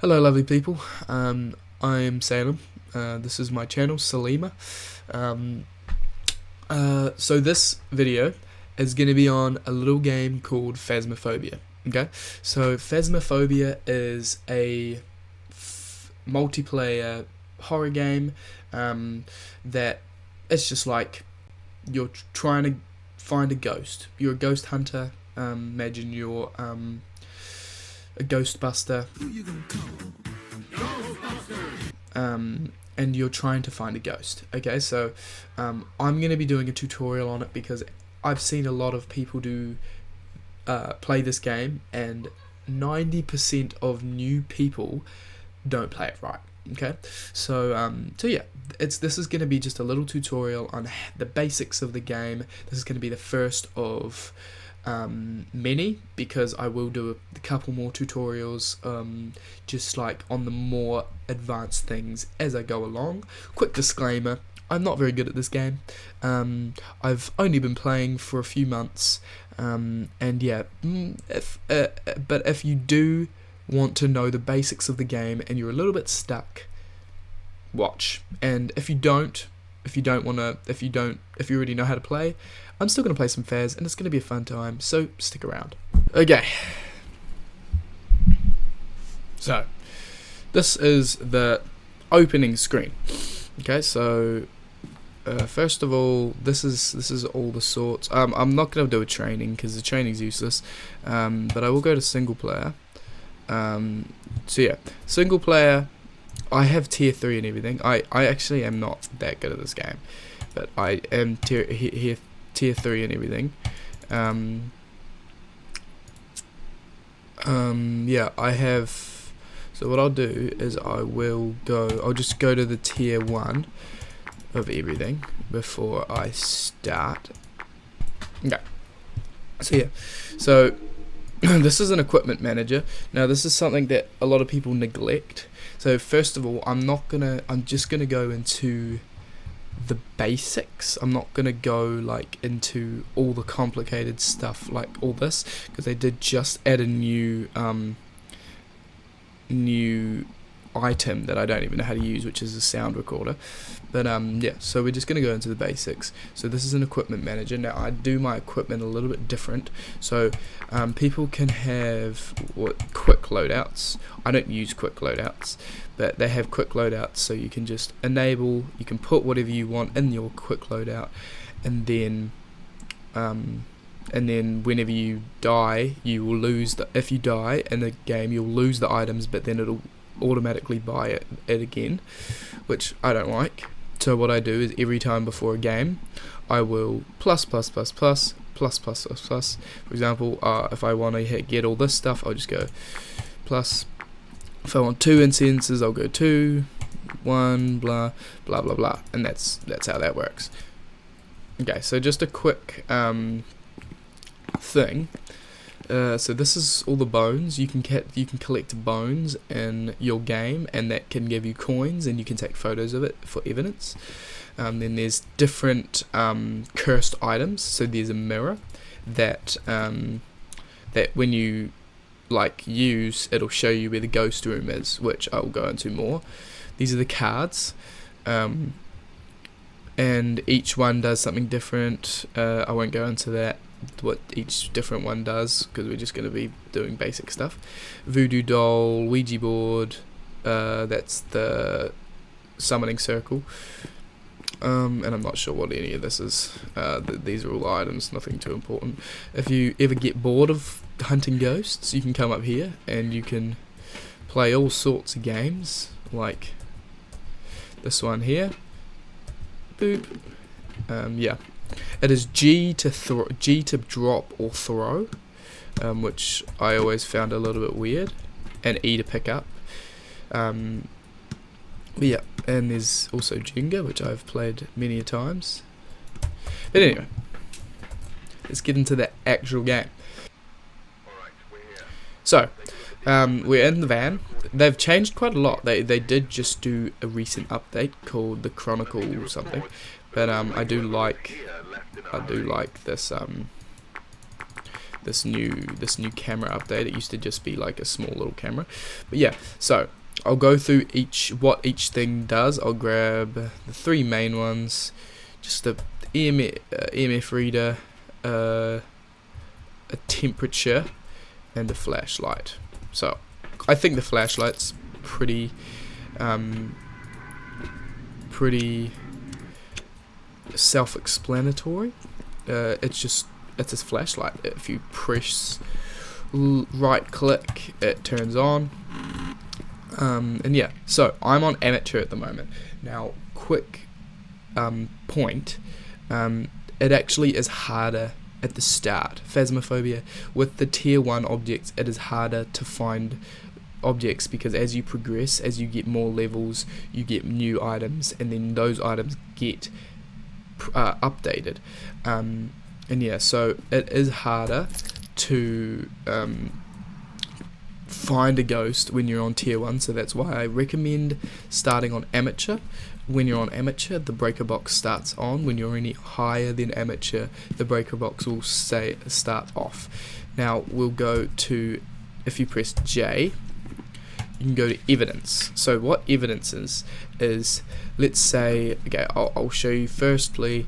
Hello lovely people, I'm Salem, this is my channel, Salima. So this video is going to be on a little game called Phasmophobia, okay? So Phasmophobia is a multiplayer horror game that it's just like you're trying to find a ghost. You're a ghost hunter, imagine you're a ghostbuster, and you're trying to find a ghost. Okay, so I'm going to be doing a tutorial on it because I've seen a lot of people play this game, and 90% of new people don't play it right. Okay, so yeah, this is going to be just a little tutorial on the basics of the game. This is going to be the first of many, because I will do a couple more tutorials just like on the more advanced things as I go along. Quick disclaimer, I'm not very good at this game. I've only been playing for a few months, and yeah, but if you do want to know the basics of the game and you're a little bit stuck, watch. And if you already know how to play, I'm still going to play some Phas, and it's going to be a fun time, so stick around. Okay, so this is the opening screen. Okay, so first of all, this is all the sorts. I'm not going to do a training because the training's useless, but I will go to single player. So yeah, single player, I have tier 3 and everything. I actually am not that good at this game, but I am tier 3 and everything. Yeah, I have. So what I'll do is I'll just go to the tier 1 of everything before I start. Okay. So yeah, so this is an equipment manager. Now this is something that a lot of people neglect. So first of all, I'm just gonna go into the basics. I'm not gonna go like into all the complicated stuff like all this, because they did just add a new item that I don't even know how to use, which is a sound recorder. But yeah, so we're just going to go into the basics. So this is an equipment manager. Now I do my equipment a little bit different. So people can have quick loadouts. I don't use quick loadouts, but they have quick loadouts, so you can just enable, you can put whatever you want in your quick loadout, and then whenever you die, you will lose if you die in the game, you'll lose the items, but then it'll automatically buy it again, which I don't like. So what I do is every time before a game, I will plus. For example, if I want to get all this stuff, I'll just go plus. If I want 2 incenses, I'll go 2, 1, blah blah blah blah, and that's how that works. Okay, so just a quick thing. So this is all the bones. You can collect bones in your game, and that can give you coins, and you can take photos of it for evidence. Then there's different cursed items. So there's a mirror that when you use, it'll show you where the ghost room is, which I will go into more. These are the cards, and each one does something different. I won't go into that, what each different one does, because we're just going to be doing basic stuff. Voodoo doll, Ouija board, that's the summoning circle, and I'm not sure what any of this is. These are all items, nothing too important. If you ever get bored of hunting ghosts, you can come up here and you can play all sorts of games, like this one here. Boop. Yeah. It is G to drop or throw, which I always found a little bit weird, and E to pick up. But yeah, and there's also Jenga, which I've played many a times. But anyway, let's get into the actual game. So, we're in the van. They've changed quite a lot. They did just do a recent update called the Chronicle or something. But I do like this this new camera update. It used to just be like a small little camera, but yeah. So I'll go through what each thing does. I'll grab the 3 main ones, just a EMF reader, a temperature, and a flashlight. So I think the flashlight's pretty self-explanatory. It's a flashlight. If you press right click, it turns on. And yeah, so I'm on amateur at the moment. Now, quick point, it actually is harder at the start. Phasmophobia, with the tier 1 objects, it is harder to find objects, because as you progress, as you get more levels, you get new items, and then those items get updated. And yeah, so it is harder to find a ghost when you're on tier 1, so that's why I recommend starting on amateur. When you're on amateur, the breaker box starts on. When you're any higher than amateur, the breaker box will start off. Now we'll go to, if you press J, you can go to evidence. So what evidence is let's say, okay, I'll show you firstly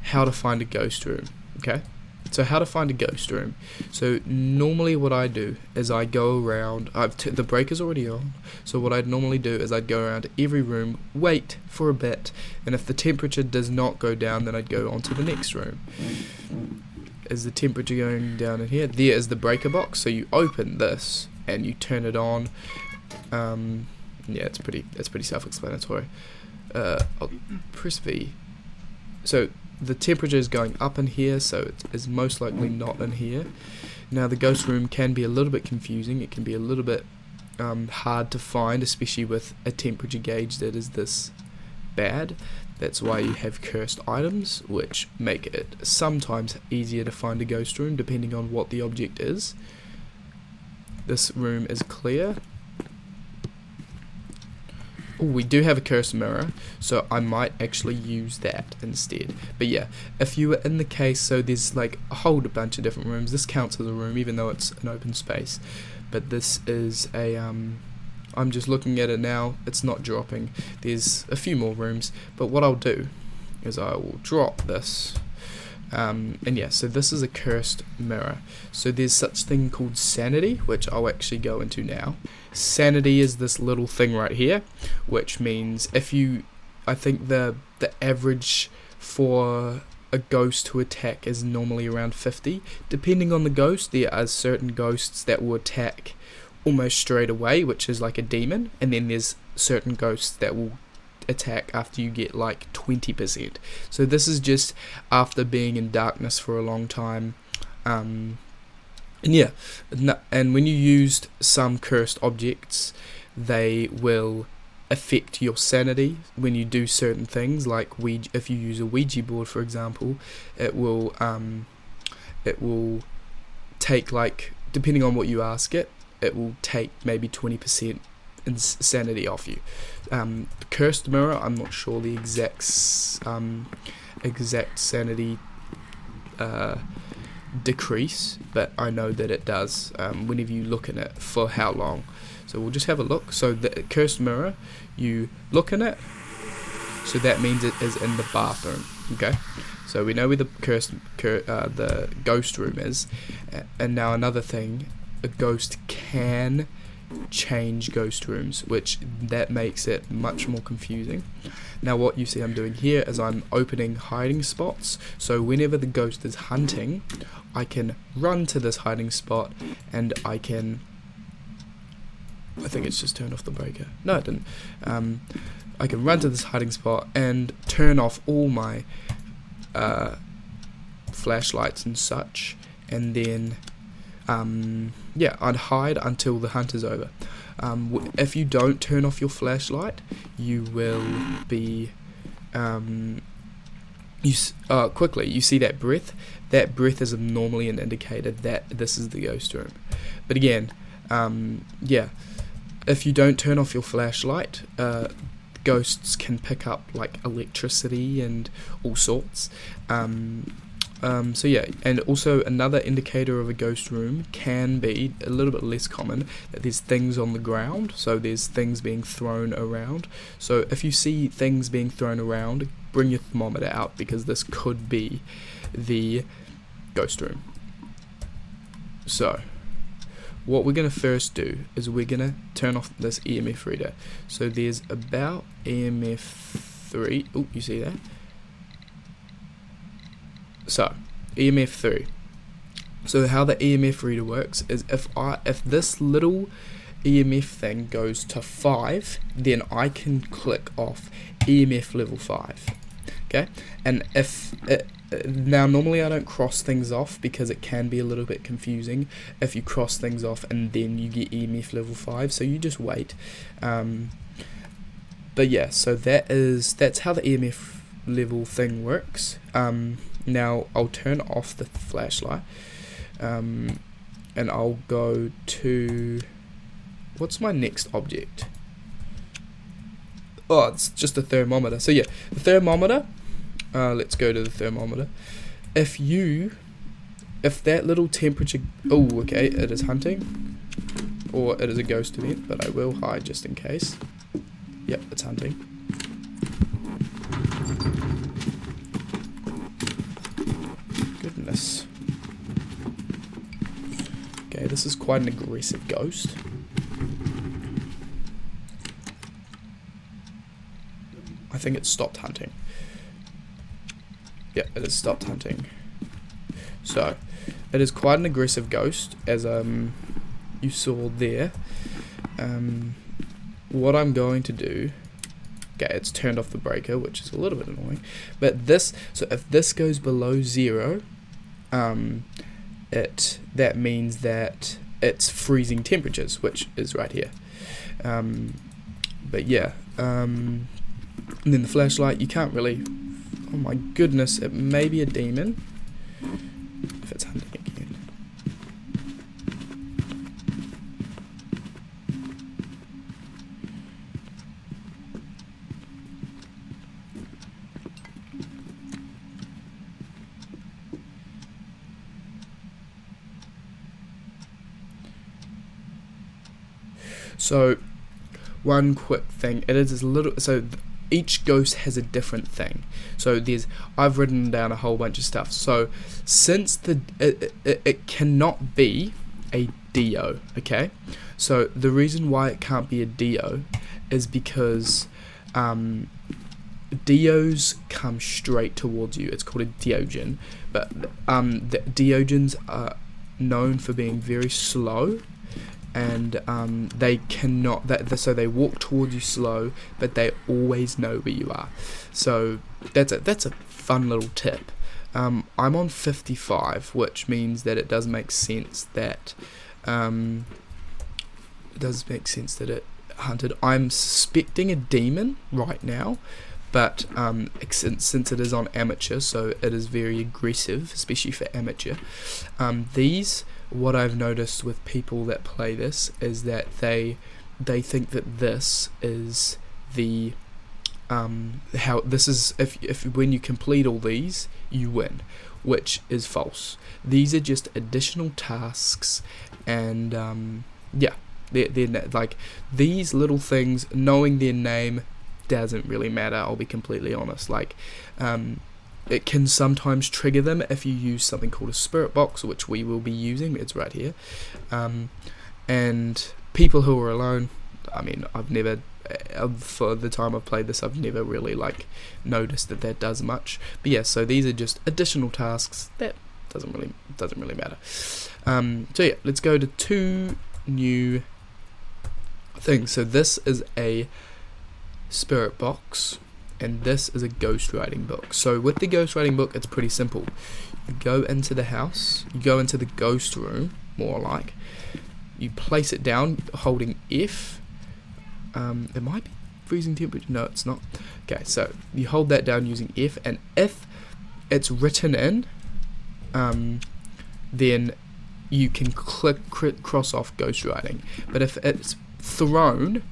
how to find a ghost room. Okay, so how to find a ghost room. So normally what I do is I go around, the breaker's already on, so what I'd normally do is I'd go around to every room, wait for a bit, and if the temperature does not go down, then I'd go on to the next room. Is the temperature going down in here? There is the breaker box, so you open this and you turn it on. Yeah, it's pretty self-explanatory. I'll press V. So the temperature is going up in here, so it is most likely not in here. Now the ghost room can be a little bit confusing. It can be a little bit hard to find, especially with a temperature gauge that is this bad. That's why you have cursed items, which make it sometimes easier to find a ghost room depending on what the object is. This room is clear. Ooh, we do have a cursed mirror, so I might actually use that instead. But yeah, if you were in the case, so there's like a whole bunch of different rooms. This counts as a room even though it's an open space. But this is a, I'm just looking at it now, it's not dropping. There's a few more rooms, but what I'll do is I will drop this. And yeah, so this is a cursed mirror. So there's such thing called sanity, which I'll actually go into now. Sanity is this little thing right here, which means if you, I think the average for a ghost to attack is normally around 50. Depending on the ghost, there are certain ghosts that will attack almost straight away, which is like a demon, and then there's certain ghosts that will attack after you get like 20%. So this is just after being in darkness for a long time. And yeah, and when you used some cursed objects, they will affect your sanity when you do certain things, like if you use a Ouija board, for example, it will take, like, depending on what you ask it will take maybe 20% insanity off you. The cursed mirror, I'm not sure the exact sanity decrease, but I know that it does whenever you look in it for how long. So we'll just have a look. So the cursed mirror, you look in it, so that means it is in the bathroom. Okay, so we know where the the ghost room is. And now another thing, a ghost can change ghost rooms, which that makes it much more confusing. Now what you see I'm doing here is I'm opening hiding spots, so whenever the ghost is hunting, I can run to this hiding spot and I can, I think it's just turned off the breaker. No, it didn't. I can run to this hiding spot and turn off all my flashlights and such, and then yeah, I'd hide until the hunt is over. If you don't turn off your flashlight, you will be quickly, you see that breath? That breath is normally an indicator that this is the ghost room. But again, yeah, if you don't turn off your flashlight, ghosts can pick up like electricity and all sorts. So yeah, and also another indicator of a ghost room can be a little bit less common, that there's things on the ground, so there's things being thrown around. So if you see things being thrown around, bring your thermometer out, because this could be the ghost room. So what we're going to first do is we're going to turn off this EMF reader. So there's about EMF 3, oh, you see that? So, EMF 3. So how the EMF reader works is if this little EMF thing goes to 5, then I can click off EMF level 5. Okay? And if now normally I don't cross things off because it can be a little bit confusing if you cross things off and then you get EMF level 5, so you just wait. But yeah, so that's how the EMF level thing works. Now I'll turn off the flashlight, and I'll go to, what's my next object? Oh, it's just a thermometer. So yeah, the thermometer, let's go to the thermometer. If that little temperature, oh okay, it is hunting, or it is a ghost event, but I will hide just in case. Yep, it's hunting. Goodness. Okay, this is quite an aggressive ghost. I think it stopped hunting. Yeah, it has stopped hunting. So, it is quite an aggressive ghost, as you saw there. What I'm going to do, okay, it's turned off the breaker, which is a little bit annoying, but so if this goes below 0, that means that it's freezing temperatures, which is right here. But yeah, and then the flashlight, you can't really, oh my goodness, it may be a demon if it's hunting again. So one quick thing, it is a little, so each ghost has a different thing. So I've written down a whole bunch of stuff. So since it cannot be a Dio, okay? So the reason why it can't be a Dio is because Dios come straight towards you. It's called a Diogen, but the Diogens are known for being very slow. And they cannot, so they walk towards you slow, but they always know where you are. So that's a fun little tip. I'm on 55, which means that it does make sense that it hunted. I'm suspecting a demon right now, but since it is on amateur, so it is very aggressive, especially for amateur. What I've noticed with people that play this is that they think that this is the how this is, if when you complete all these you win, which is false. These are just additional tasks, and yeah, they're like these little things. Knowing their name doesn't really matter, I'll be completely honest. Like it can sometimes trigger them if you use something called a spirit box, which we will be using. It's right here. And people who are alone, I mean, I've never, for the time I've played this, I've never really noticed that does much. But yeah, so these are just additional tasks that doesn't really matter. So yeah, let's go to 2 new things. So this is a spirit box, and this is a ghostwriting book. So with the ghostwriting book, it's pretty simple. You go into the house, you go into the ghost room, more like. You place it down holding F. It might be freezing temperature. No, it's not. Okay, so you hold that down using F, and if it's written in, then you can cross off ghostwriting. But if it's thrown,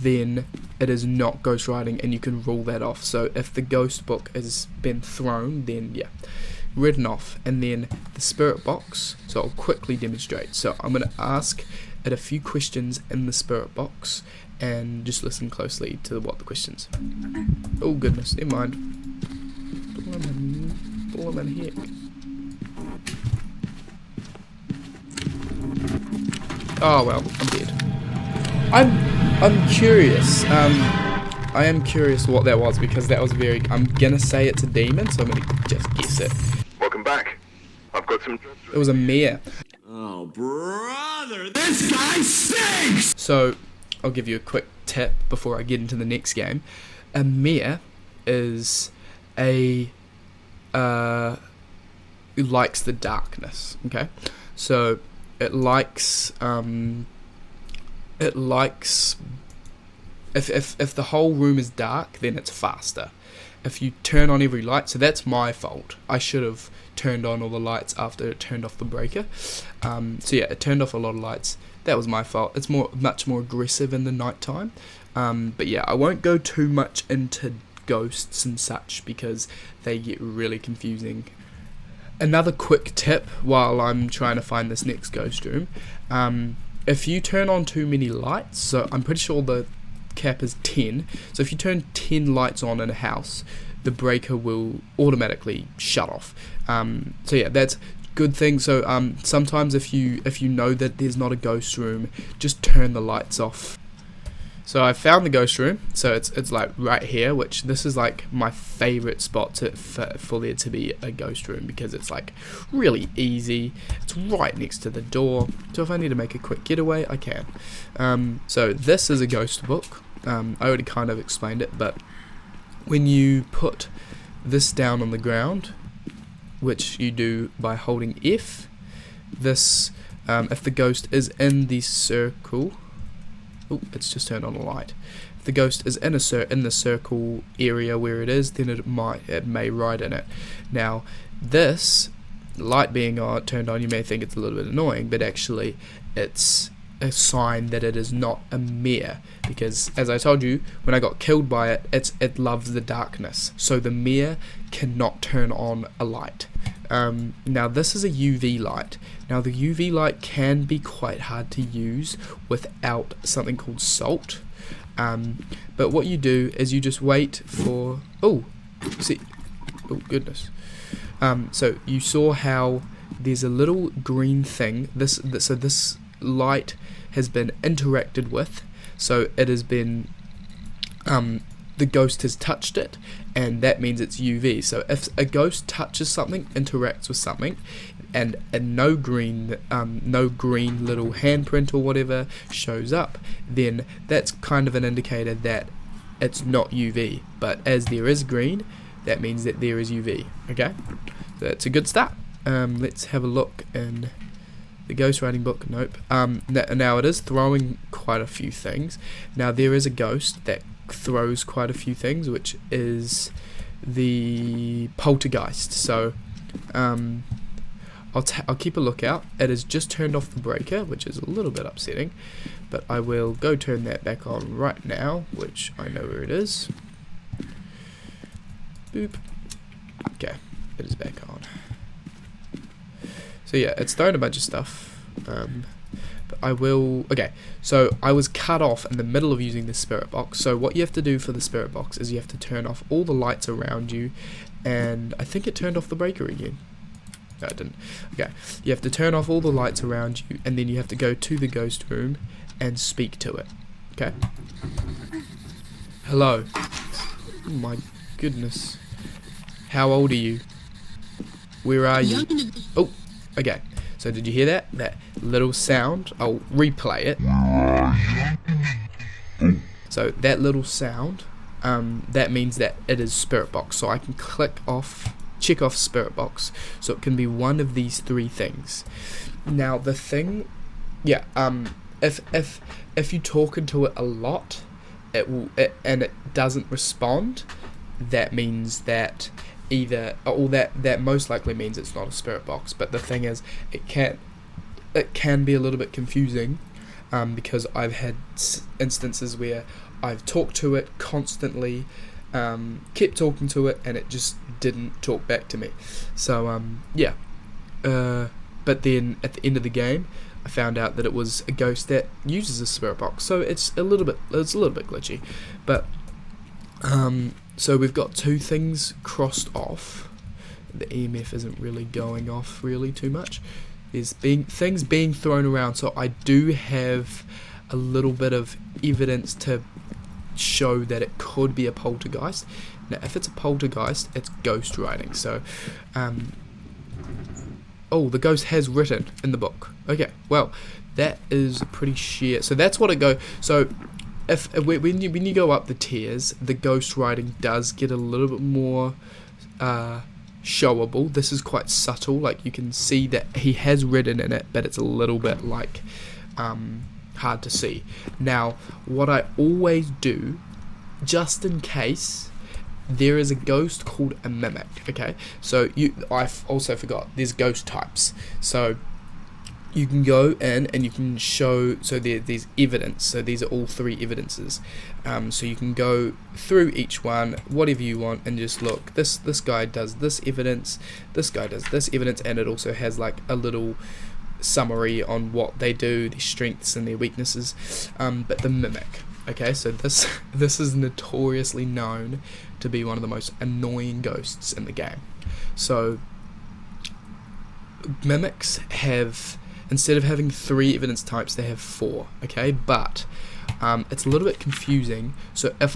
then it is not ghostwriting, and you can rule that off. So if the ghost book has been thrown, then yeah, written off, and then the spirit box. So I'll quickly demonstrate. So I'm going to ask it a few questions in the spirit box, and just listen closely to what the questions. Oh goodness, never mind. Blooming heck. Oh well, I'm dead. I'm curious. I am curious what that was, because that was very. I'm gonna say it's a demon, so I'm gonna just guess it. Welcome back. I've got some. It was a mare. Oh, brother, this guy stinks! So, I'll give you a quick tip before I get into the next game. A mare is a who likes the darkness. Okay, so it likes if the whole room is dark, then it's faster. If you turn on every light, so that's my fault. I should have turned on all the lights after it turned off the breaker. So yeah, it turned off a lot of lights. That was my fault. It's much more aggressive in the night time. But yeah, I won't go too much into ghosts and such, because they get really confusing. Another quick tip while I'm trying to find this next ghost room. If you turn on too many lights, so I'm pretty sure the cap is 10, so if you turn 10 lights on in a house, the breaker will automatically shut off. So yeah, that's a good thing. So sometimes if you know that there's not a ghost room, just turn the lights off. So I found the ghost room. So it's like right here, which this is like my favorite spot for there to be a ghost room, because it's like really easy. It's right next to the door. So if I need to make a quick getaway, I can. So this is a ghost book. I already kind of explained it, but when you put this down on the ground, which you do by holding F, this if the ghost is in the circle. Oh, it's just turned on a light. If the ghost is in the circle area where it is, then it may ride in it. Now, this light being turned on, you may think it's a little bit annoying, but actually, it's a sign that it is not a mare, because as I told you, when I got killed by it, it loves the darkness. So the mare cannot turn on a light. Now this is a UV light. Now the UV light can be quite hard to use without something called salt. But what you do is you just wait for. Oh goodness. So you saw how there's a little green thing. So this light has been interacted with. So it has been. The ghost has touched it, and that means it's UV. So if a ghost touches something, interacts with something, and no green little handprint or whatever shows up, then that's kind of an indicator that it's not UV. But as there is green, that means that there is UV. Okay, so that's a good start. Let's have a look in the ghost writing book. Nope. Now it is throwing quite a few things. Now there is a ghost that throws quite a few things, which is the poltergeist. So I'll keep a lookout. It has just turned off the breaker, which is a little bit upsetting, but I will go turn that back on right now, which I know where it is. Boop. Okay, it is back on. So yeah, it's throwing a bunch of stuff. But I will. Okay, so I was cut off in the middle of using the spirit box. So what you have to do for the spirit box is you have to turn off all the lights around you, and I think it turned off the breaker again. No, it didn't. Okay, you have to turn off all the lights around you, and then you have to go to the ghost room and speak to it. Okay. Hello. Oh my goodness. How old are you? Where are you? Oh, okay. So did you hear that? That little sound? I'll replay it. So that little sound, that means that it is spirit box. So I can check off spirit box. So it can be one of these three things. Now the thing, yeah, if you talk into it a lot, and it doesn't respond, that means that that most likely means it's not a spirit box. But the thing is, it can be a little bit confusing, because I've had instances where I've talked to it constantly, kept talking to it, and it just didn't talk back to me. So yeah. But then at the end of the game, I found out that it was a ghost that uses a spirit box. So it's a little bit glitchy, but so we've got two things crossed off. The EMF isn't really going off really too much. There's things being thrown around, so I do have a little bit of evidence to show that it could be a poltergeist. Now, if it's a poltergeist, it's ghost writing. So, oh, the ghost has written in the book. Okay, well, that is pretty sheer. So that's what it goes. So, when you go up the tiers, the ghost writing does get a little bit more showable. This is quite subtle. Like, you can see that he has written in it, but it's a little bit like hard to see. Now, what I always do, just in case, there is a ghost called a mimic. Okay, so I also forgot. There's ghost types. So you can go in and you can show. So there's evidence. So these are all three evidences. So you can go through each one, whatever you want, and just look. This guy does this evidence. This guy does this evidence, and it also has like a little summary on what they do, their strengths and their weaknesses. But the mimic. Okay, so this is notoriously known to be one of the most annoying ghosts in the game. So mimics have, instead of having 3 evidence types, they have 4. Okay, but it's a little bit confusing. So if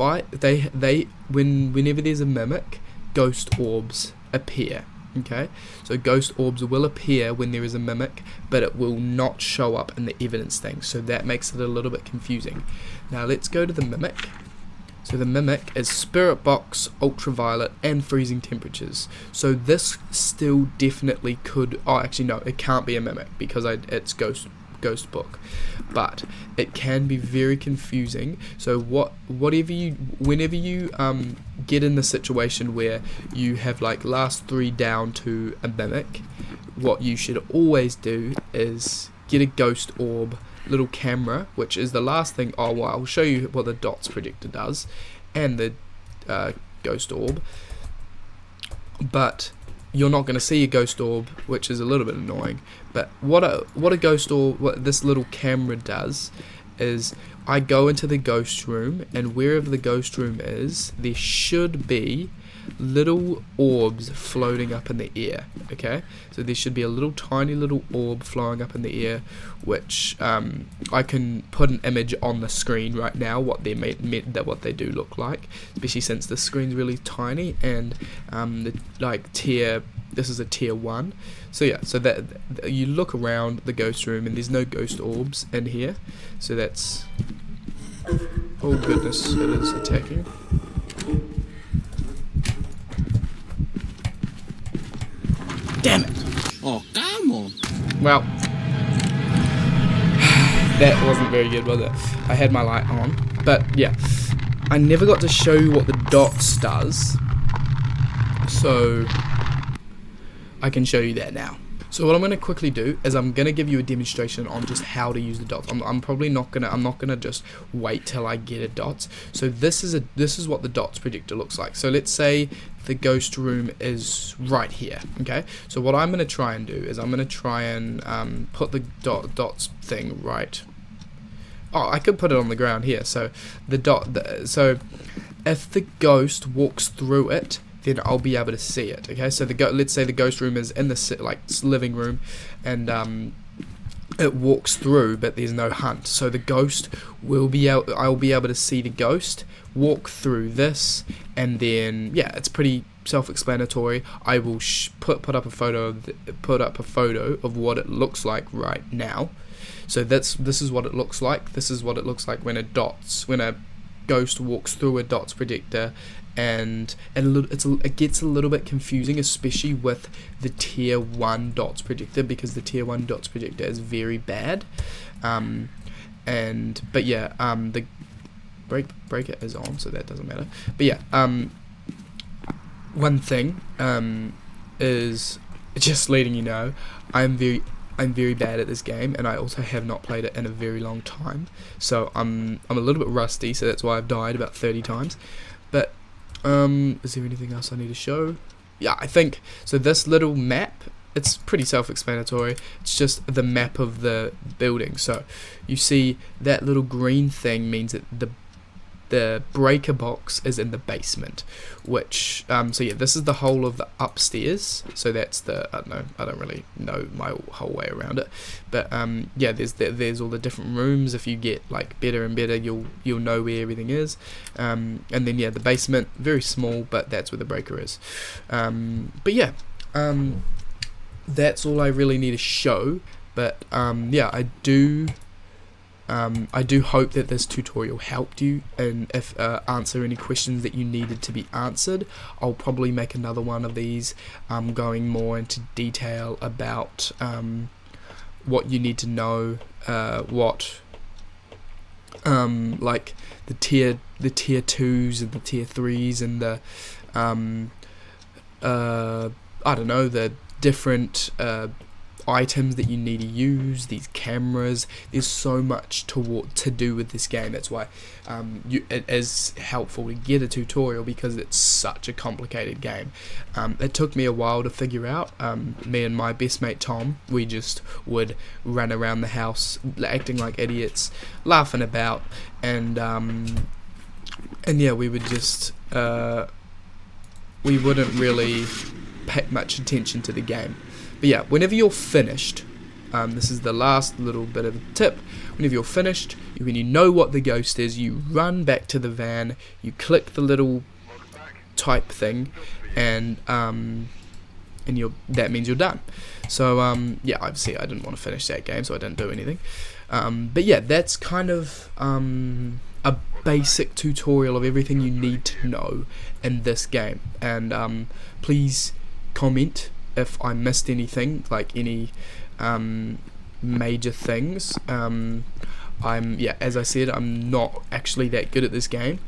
whenever there's a mimic, ghost orbs appear. Okay, so ghost orbs will appear when there is a mimic, but it will not show up in the evidence thing, so that makes it a little bit confusing. Now let's go to the mimic. So the mimic is spirit box, ultraviolet, and freezing temperatures. So this still definitely could, oh actually no, it can't be a mimic because it's ghost book, but it can be very confusing. So whenever you get in the situation where you have like last 3 down to a mimic, what you should always do is get a ghost orb little camera, which is the last thing. Oh well, I'll show you what the dots predictor does and the ghost orb, but you're not going to see a ghost orb, which is a little bit annoying. But what a ghost orb, what this little camera does is, I go into the ghost room, and wherever the ghost room is, there should be little orbs floating up in the air. Okay, so there should be a little tiny little orb flowing up in the air, which I can put an image on the screen right now what they what they do look like, especially since the screen's really tiny, and this is a tier 1. So yeah, so that you look around the ghost room and there's no ghost orbs in here, so that's, oh goodness, it is attacking. Damn it! Oh, come on! Well, that wasn't very good, was it? I had my light on, but yeah, I never got to show you what the dots does, so I can show you that now. So what I'm going to quickly do is I'm going to give you a demonstration on just how to use the dots. I'm not gonna just wait till I get a dots. So this is what the dots predictor looks like. So let's say the ghost room is right here. Okay. So what I'm going to try and do is I'm going to try and put the dots thing right. Oh, I could put it on the ground here. So so if the ghost walks through it, then I'll be able to see it. Okay, so let's say the ghost room is in the living room, and it walks through, but there's no hunt. So the ghost will be able. I'll be able to see the ghost walk through this, and then yeah, it's pretty self-explanatory. I will put up a photo of what it looks like right now. So this is what it looks like. This is what it looks like when a ghost walks through a dots predictor. And it gets a little bit confusing, especially with the tier 1 dots predictor, because the tier 1 dots predictor is very bad. But yeah, the breaker is on, so that doesn't matter. But yeah, one thing is just letting you know, I'm very bad at this game, and I also have not played it in a very long time, so I'm a little bit rusty, so that's why I've died about 30 times. But Is there anything else I need to show? Yeah, I think so. This little map, it's pretty self-explanatory. It's just the map of the building. So you see that little green thing means that the breaker box is in the basement, which so yeah, this is the whole of the upstairs. So that's the I don't really know my whole way around it, but yeah, there's all the different rooms. If you get like better and better, you'll know where everything is, and then yeah, the basement, very small, but that's where the breaker is. But yeah, that's all I really need to show. But yeah, I do hope that this tutorial helped you, and if answer any questions that you needed to be answered. I'll probably make another one of these going more into detail about what you need to know, what like the tier 2s and the tier 3s and the I don't know, the different items that you need to use, these cameras. There's so much to do with this game. That's why it is helpful to get a tutorial, because it's such a complicated game. It took me a while to figure out. Me and my best mate Tom, we just would run around the house acting like idiots, laughing about, and yeah, we would just we wouldn't really pay much attention to the game. But yeah, whenever you're finished, this is the last little bit of a tip. Whenever you're finished, when you know what the ghost is, you run back to the van, you click the little type thing, and that means you're done. So yeah, obviously I didn't want to finish that game, so I didn't do anything. But yeah, that's kind of a basic tutorial of everything you need to know in this game. And please comment if I missed anything, like any major things. As I said, I'm not actually that good at this game.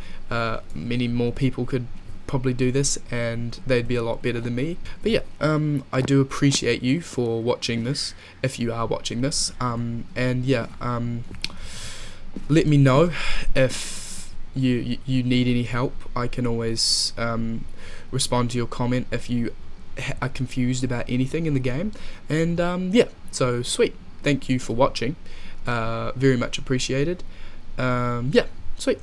Many more people could probably do this, and they'd be a lot better than me. But yeah, I do appreciate you for watching this, if you are watching this. And yeah, let me know if you need any help. I can always respond to your comment if you are confused about anything in the game. And yeah, so sweet, thank you for watching, very much appreciated. Yeah, sweet.